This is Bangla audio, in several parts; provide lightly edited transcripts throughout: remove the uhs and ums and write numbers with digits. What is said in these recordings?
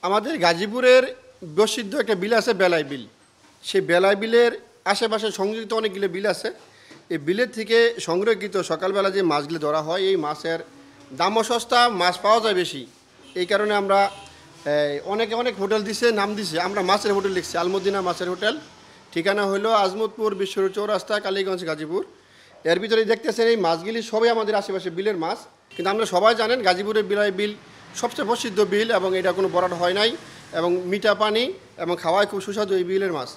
আমাদের গাজীপুরের প্রসিদ্ধ একটা বিল আছে বেলাই বিল। সেই বেলাই বিলের আশেপাশে সংযুক্ত অনেকগুলো বিল আছে। এই বিলের থেকে সংরক্ষিত সকালবেলা যে মাছগুলো ধরা হয়, এই মাছের দামও সস্তা, মাছ পাওয়া যায় বেশি। এই কারণে আমরা অনেকে অনেক হোটেল দিছে, নাম দিছে, আমরা মাছের হোটেল লিখছি, আলমদিনা মাছের হোটেল। ঠিকানা হলো আজমতপুর বিশ্ব চৌরাস্তা, কালীগঞ্জ, গাজীপুর। এর ভিতরে দেখতেছেন এই মাছগুলি সবই আমাদের আশেপাশে বিলের মাছ। কিন্তু আমরা সবাই জানেন গাজীপুরের বেলাই বিল সবচেয়ে প্রসিদ্ধ বিল, এবং এটা কোনো বরাট হয় নাই, এবং মিঠা পানি এবং খাওয়ায় খুব সুস্বাদু এই বিলের মাছ।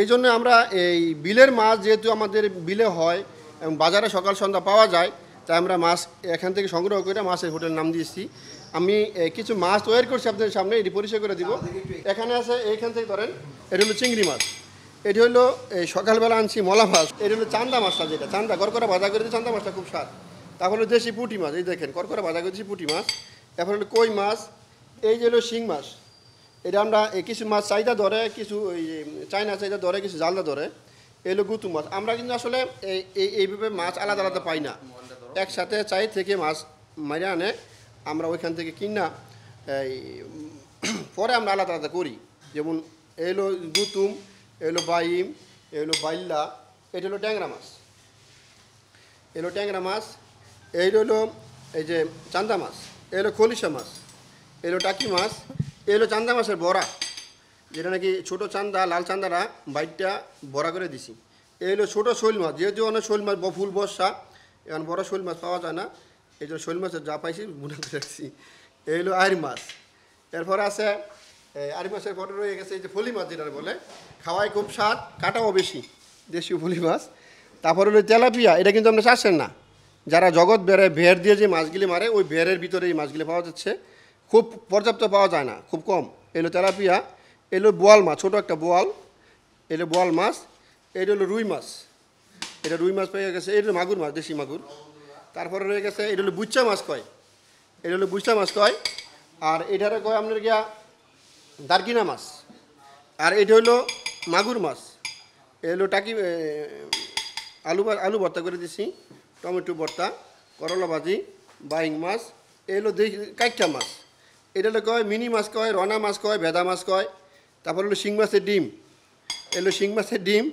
এই জন্য আমরা এই বিলের মাছ যেহেতু আমাদের বিলে হয় এবং বাজারে সকাল সন্ধ্যা পাওয়া যায়, তাই আমরা মাছ এখান থেকে সংগ্রহ করে মাছের হোটেল নাম দিয়েছি। আমি কিছু মাছ তৈরি করছি আপনাদের সামনে, এটি পরিচয় করে দিব। এখানে আছে, এইখান থেকে ধরেন, এটা হলো চিংড়ি মাছ, এটি হলো এই সকালবেলা আনছি মলা মাছ, এটি হলো চান্দা মাছটা, যেটা চান্দা করকরা ভাজা করে দিয়ে চান্দা মাছটা খুব স্বাদ। তারপর হলো দেশি পুঁটি মাছ, এই দেখেন করকরা ভাজা করে দিয়েছি পুঁটি মাছ। তারপর হলো কই মাছ, এই যে হলো শিং মাছ। এটা আমরা কিছু মাছ চাহিদা ধরে, কিছু ওই চাইনা চাহিদা ধরে, কিছু জালদা ধরে। এলো গুতু মাছ। আমরা কিন্তু আসলে এইভাবে মাছ আলাদা আলাদা পাই না, একসাথে চাই থেকে মাছ মাইরে আনে, আমরা ওইখান থেকে কিনা এই পরে আমরা আলাদা আলাদা করি। যেমন এলো গুতুম, এলো বাইম, এলো বাইল্লা, এটা হলো ট্যাংরা মাছ, এলো ট্যাংরা মাছ। এই হলো এই যে চান্দা মাছ, এলো খলিশা মাছ, এলো টাকি মাছ, এলো চান্দা মাছের বড়া, যেটা নাকি ছোটো চান্দা লাল চান্দারা বাইটটা বড়া করে দিছি। এই হলো ছোটো শৈল মাছ, যেহেতু অনেক শৈল মাছ ফুল বর্ষা, এখন বড় শৈল মাছ পাওয়া যায় না, এই জন্য শৈল মাছের যা পাইছি মনে করে রাখছি। এই হলো আইর মাছ। এরপরে আছে আইর মাছের পরে রয়ে গেছে এই যে ফলি মাছ, যেটা বলে খাওয়াই খুব স্বাদ, কাটাও বেশি, দেশীয় ফলি মাছ। তারপর হলো তেলাপিয়া, এটা কিন্তু আমরা চাচ্ছেন না, যারা জগৎ বেড়ে ভেড় দিয়ে যে মাছগুলি মারে, ওই ভেড়ের ভিতরে এই মাছগুলি পাওয়া যাচ্ছে, খুব পর্যাপ্ত পাওয়া যায় না, খুব কম। এলো তেলাপিয়া, এলো বোয়াল মাছ, ছোটো একটা বোয়াল, এলো বোয়াল মাছ। এটা হলো রুই মাছ, এটা রুই মাছ পেয়ে গেছে। এটা হলো মাগুর মাছ, দেশি মাগুর। তারপরে রয়ে গেছে এটা হলো বুচ্চা মাছ কয়, এটা হলো বুচ্চা মাছ কয়। আর এটারে কয় আপনার গিয়া দারকিনা মাছ। আর এটা হলো মাগুর মাছ। এলো টাকি আলু ভর্তা করে দিছি, টমেটো ভর্তা, করলা ভাজি, বাইং মাছ। এলো কাইটা মাছ, এটা হলো কয় মিনি মাছ কয়, রনা মাছ কয়, ভেদা মাছ কয়। তারপর হলো শিং মাছের ডিম, এলো শিং মাছের ডিম,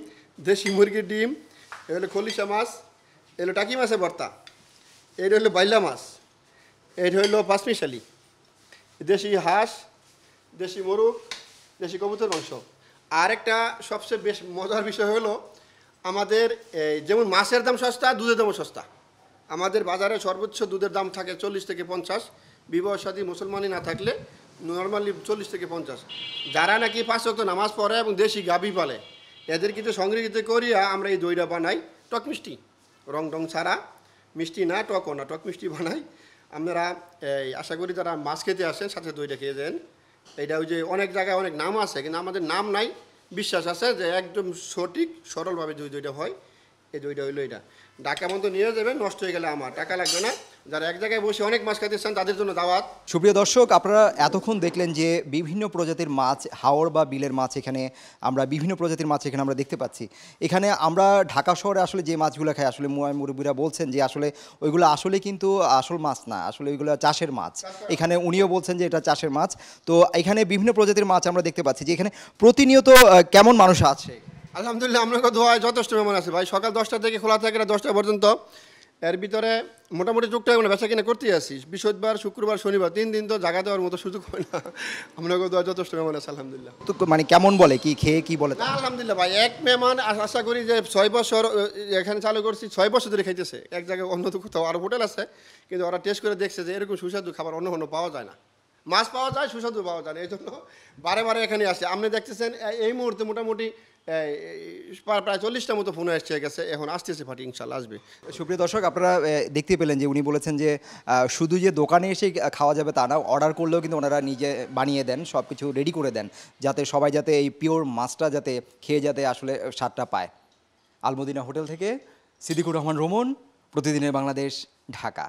দেশি মুরগির ডিম। এলো খলিশা মাছ, এলো টাকি মাছের ভর্তা। এটা হলো বাইলা মাছ, এটা হলো পাঁচমিশালি, দেশি হাঁস, দেশি মোরগ, দেশি কবুতর মাংস। আর একটা সবচেয়ে বেশ মজার বিষয় হলো আমাদের যেমন মাছের দাম সস্তা, দুধের দামও সস্তা। আমাদের বাজারে সর্বোচ্চ দুধের দাম থাকে 40 থেকে 50, বিবাহ শাদী মুসলমানই না থাকলে নর্মালি 40 থেকে 50। যারা নাকি 5 ওয়াক্ত নামাজ পড়ে এবং দেশি গাভী পালে, এদের কিন্তু সংগৃহীত করিয়া আমরা এই দইটা বানাই, টক মিষ্টি, রং টং ছাড়া, মিষ্টি না, টকও না, টক মিষ্টি বানাই। আপনারা আশা করি যারা মাছ খেতে আসেন সাথে দইটা খেয়ে যান। এটা ওই যে অনেক জায়গায় অনেক নাম আছে, কিন্তু আমাদের নাম নাই, বিশ্বাস আছে যে একদম সঠিক সরলভাবে দইটা হয়। এই দইটা হইলো এটা। ঢাকা মতো নিয়ে যাবেন, নষ্ট হয়ে গেলে আমার টাকা লাগবে না। যারা এক জায়গায় বসে অনেক মাছ খেতে চান তাদের জন্য দাওয়াত। সুপ্রিয় দর্শক, আপনারা এতক্ষণ দেখলেন যে বিভিন্ন প্রজাতির মাছ, হাওর বা বিলের মাছ, এখানে আমরা বিভিন্ন প্রজাতির মাছ এখানে আমরা দেখতে পাচ্ছি। এখানে আমরা ঢাকা শহরে আসলে যে মাছগুলো খাই, আসলে মুরব্বীরা বলছেন যে আসলে ওইগুলো আসলে কিন্তু আসল মাছ না, আসলে ওইগুলো চাষের মাছ। এখানে উনিও বলছেন যে এটা চাষের মাছ। তো এখানে বিভিন্ন প্রজাতির মাছ আমরা দেখতে পাচ্ছি যে এখানে প্রতিনিয়ত কেমন মানুষ আছে। আলহামদুলিল্লাহ, আপনাকে দোয়ায় যথেষ্ট মেহমান আছে ভাই। সকাল 10টা থেকে খোলা থাকে না 10টা পর্যন্ত। এর ভিতরে মোটামুটি টুকটাক আমরা বেচা কিনা করতেই আসি। বৃহস্পতিবার, শুক্রবার, শনিবার 3 দিন তো জায়গা দেওয়ার মতো সুযোগ হয় না। আপনাকে দোয়া যথেষ্ট মেহমান আছে আলহামদুলিল্লাহ। তো মানে কেমন বলে, কি খেয়ে কি বলে? না আলহামদুলিল্লাহ ভাই, এক মেহমান আশা করি যে 6 বছর এখানে চালু করছি, 6 বছর ধরে খাইতেছে। এক জায়গায় অন্য তো কোথাও আরও হোটেল আছে, কিন্তু ওরা টেস্ট করে দেখছে যে এরকম সুস্বাদু খাবার অন্য কোনো পাওয়া যায় না। মাছ পাওয়া যায়, সুস্বাদু পাওয়া যায় না, এই জন্য বারে বারে এখানে আসে। আপনি দেখতেছেন এই মুহূর্তে মোটামুটি প্রায় 40টা মতো ফোন এসে গেছে, এখন আসতেছে ফাটি, ইনশাল্লাহ আসবে। সুপ্রিয় দর্শক, আপনারা দেখতে পেলেন যে উনি বলেছেন যে শুধু যে দোকানে এসে খাওয়া যাবে তা না, অর্ডার করলেও কিন্তু ওনারা নিজে বানিয়ে দেন, সব কিছু রেডি করে দেন, যাতে সবাই যাতে এই পিওর মাছটা যাতে খেয়ে যাতে আসলে স্বাদটা পায়। আলমদিনা হোটেল থেকে সিদ্দিকুর রহমান রোমন, প্রতিদিনের বাংলাদেশ, ঢাকা।